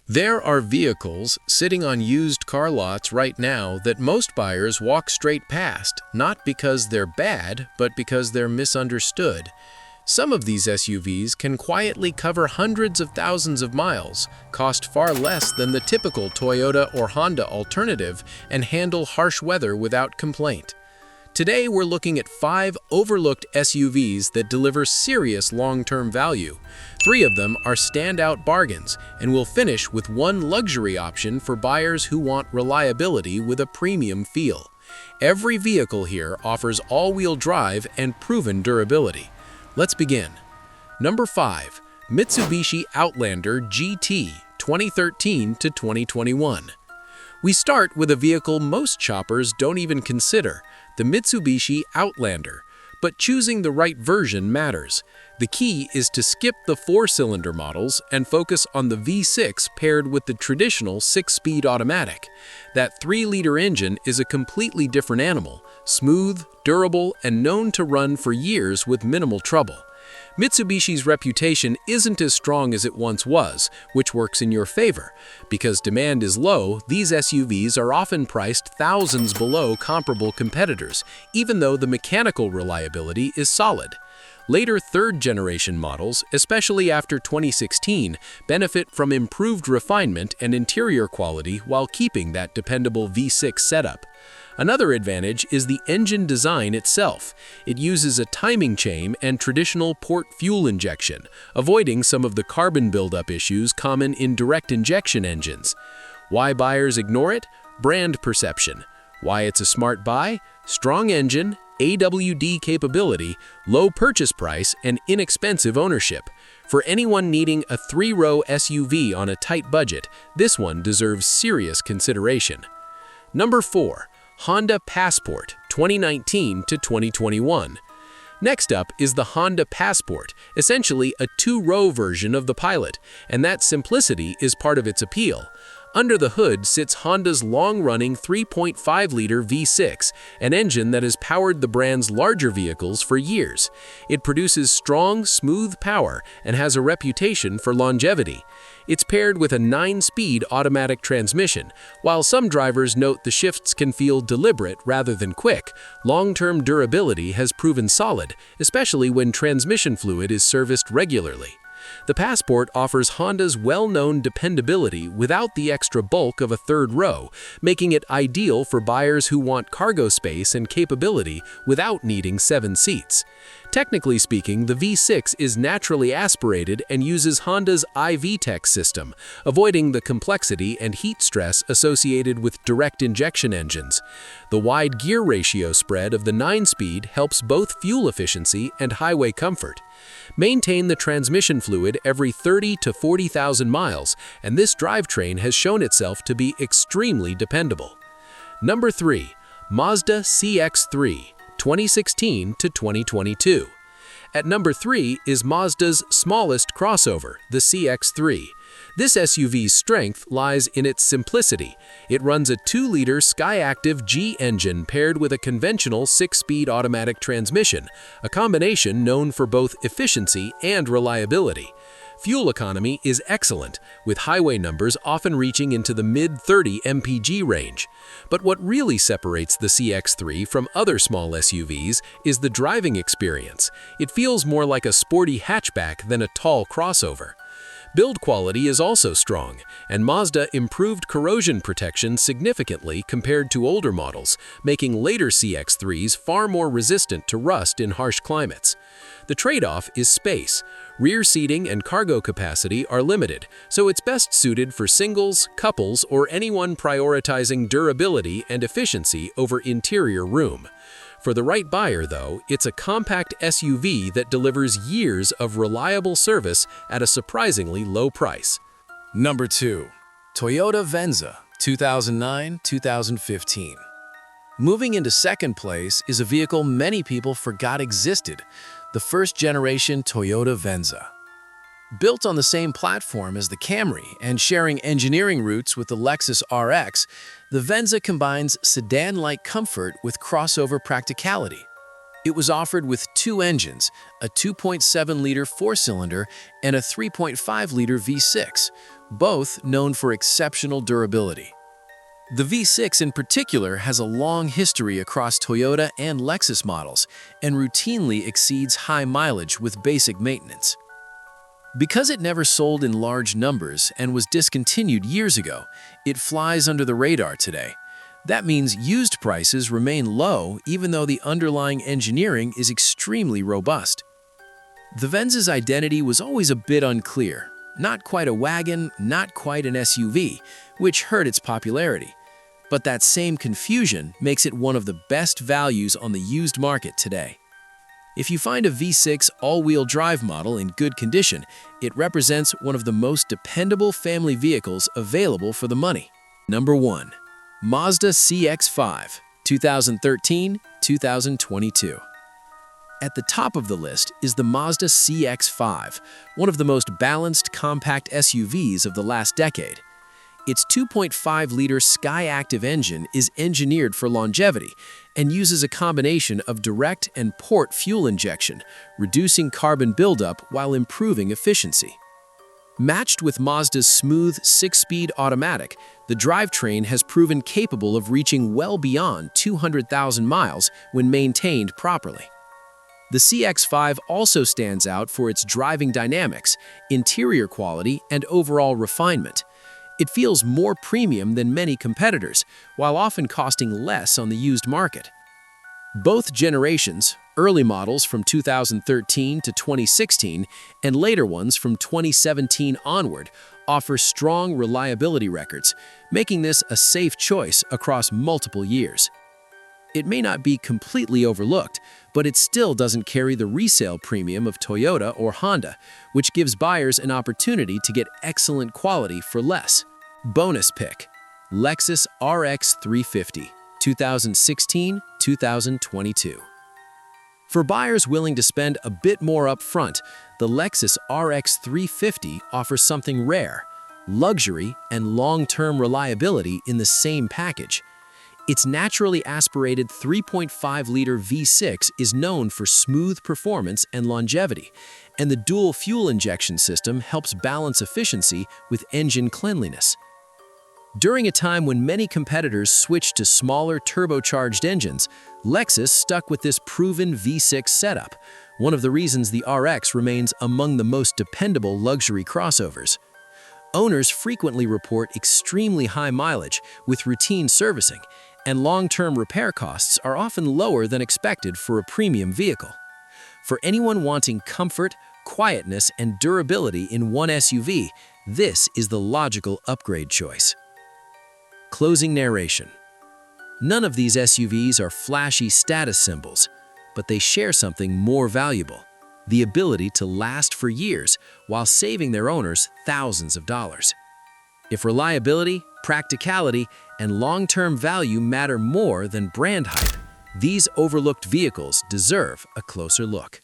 There are vehicles sitting on used car lots right now that most buyers walk straight past, not because they're bad, but because they're misunderstood. Some of these SUVs can quietly cover hundreds of thousands of miles, cost far less than the typical Toyota or Honda alternative, and handle harsh weather without complaint. Today, we're looking at 5 overlooked SUVs that deliver serious long-term value. 3 of them are standout bargains, and we'll finish with one luxury option for buyers who want reliability with a premium feel. Every vehicle here offers all-wheel drive and proven durability. Let's begin. Number 5. Mitsubishi Outlander GT 2013 to 2021. We start with a vehicle most shoppers don't even consider, the Mitsubishi Outlander, but choosing the right version matters. The key is to skip the 4-cylinder models and focus on the V6 paired with the traditional 6-speed automatic. That 3-liter engine is a completely different animal, smooth, durable, and known to run for years with minimal trouble. Mitsubishi's reputation isn't as strong as it once was, which works in your favor. Because demand is low, these SUVs are often priced thousands below comparable competitors, even though the mechanical reliability is solid. Later third-generation models, especially after 2016, benefit from improved refinement and interior quality while keeping that dependable V6 setup. Another advantage is the engine design itself. It uses a timing chain and traditional port fuel injection, avoiding some of the carbon buildup issues common in direct injection engines. Why buyers ignore it? Brand perception. Why it's a smart buy? Strong engine, AWD capability, low purchase price, and inexpensive ownership. For anyone needing a 3-row SUV on a tight budget, this one deserves serious consideration. Number 4. Honda Passport 2019 to 2021. Next up is the Honda Passport, essentially a 2-row version of the Pilot, and that simplicity is part of its appeal. Under the hood sits Honda's long-running 3.5-liter V6, an engine that has powered the brand's larger vehicles for years. It produces strong, smooth power and has a reputation for longevity. It's paired with a 9-speed automatic transmission. While some drivers note the shifts can feel deliberate rather than quick, long-term durability has proven solid, especially when transmission fluid is serviced regularly. The Passport offers Honda's well-known dependability without the extra bulk of a 3rd row, making it ideal for buyers who want cargo space and capability without needing 7 seats. Technically speaking, the V6 is naturally aspirated and uses Honda's iVTEC system, avoiding the complexity and heat stress associated with direct injection engines. The wide gear ratio spread of the 9-speed helps both fuel efficiency and highway comfort. Maintain the transmission fluid every 30 to 40,000 miles, and this drivetrain has shown itself to be extremely dependable. Number 3. Mazda CX-3 2016 to 2022. At number 3 is Mazda's smallest crossover, the CX-3. This SUV's strength lies in its simplicity. It runs a 2-liter Skyactiv G engine paired with a conventional 6-speed automatic transmission, a combination known for both efficiency and reliability. Fuel economy is excellent, with highway numbers often reaching into the mid-30 mpg range. But what really separates the CX-3 from other small SUVs is the driving experience. It feels more like a sporty hatchback than a tall crossover. Build quality is also strong, and Mazda improved corrosion protection significantly compared to older models, making later CX-3s far more resistant to rust in harsh climates. The trade-off is space. Rear seating and cargo capacity are limited, so it's best suited for singles, couples, or anyone prioritizing durability and efficiency over interior room. For the right buyer, though, it's a compact SUV that delivers years of reliable service at a surprisingly low price. Number 2. Toyota Venza 2009-2015. Moving into second place is a vehicle many people forgot existed, the first-generation Toyota Venza. Built on the same platform as the Camry and sharing engineering roots with the Lexus RX, the Venza combines sedan-like comfort with crossover practicality. It was offered with 2 engines, a 2.7-liter 4-cylinder and a 3.5-liter V6. both known for exceptional durability. The V6 in particular has a long history across Toyota and Lexus models and routinely exceeds high mileage with basic maintenance. Because it never sold in large numbers and was discontinued years ago, it flies under the radar today. That means used prices remain low even though the underlying engineering is extremely robust. The Venza's identity was always a bit unclear. Not quite a wagon, not quite an SUV, which hurt its popularity. But that same confusion makes it one of the best values on the used market today. If you find a V6 all-wheel drive model in good condition, it represents one of the most dependable family vehicles available for the money. Number 1. Mazda CX-5, 2013-2022. At the top of the list is the Mazda CX-5, one of the most balanced compact SUVs of the last decade. Its 2.5-liter Skyactiv engine is engineered for longevity and uses a combination of direct and port fuel injection, reducing carbon buildup while improving efficiency. Matched with Mazda's smooth 6-speed automatic, the drivetrain has proven capable of reaching well beyond 200,000 miles when maintained properly. The CX-5 also stands out for its driving dynamics, interior quality, and overall refinement. It feels more premium than many competitors, while often costing less on the used market. Both generations, early models from 2013 to 2016 and later ones from 2017 onward, offer strong reliability records, making this a safe choice across multiple years. It may not be completely overlooked, but it still doesn't carry the resale premium of Toyota or Honda, which gives buyers an opportunity to get excellent quality for less. Bonus pick: Lexus RX 350, 2016-2022. For buyers willing to spend a bit more upfront, the Lexus RX 350 offers something rare: luxury and long-term reliability in the same package. Its naturally aspirated 3.5-liter V6 is known for smooth performance and longevity, and the dual fuel injection system helps balance efficiency with engine cleanliness. During a time when many competitors switched to smaller turbocharged engines, Lexus stuck with this proven V6 setup, one of the reasons the RX remains among the most dependable luxury crossovers. Owners frequently report extremely high mileage with routine servicing, and long-term repair costs are often lower than expected for a premium vehicle. For anyone wanting comfort, quietness, and durability in one SUV, this is the logical upgrade choice. Closing narration. None of these SUVs are flashy status symbols, but they share something more valuable: the ability to last for years while saving their owners thousands of dollars. If reliability, practicality, and long-term value matter more than brand hype, these overlooked vehicles deserve a closer look.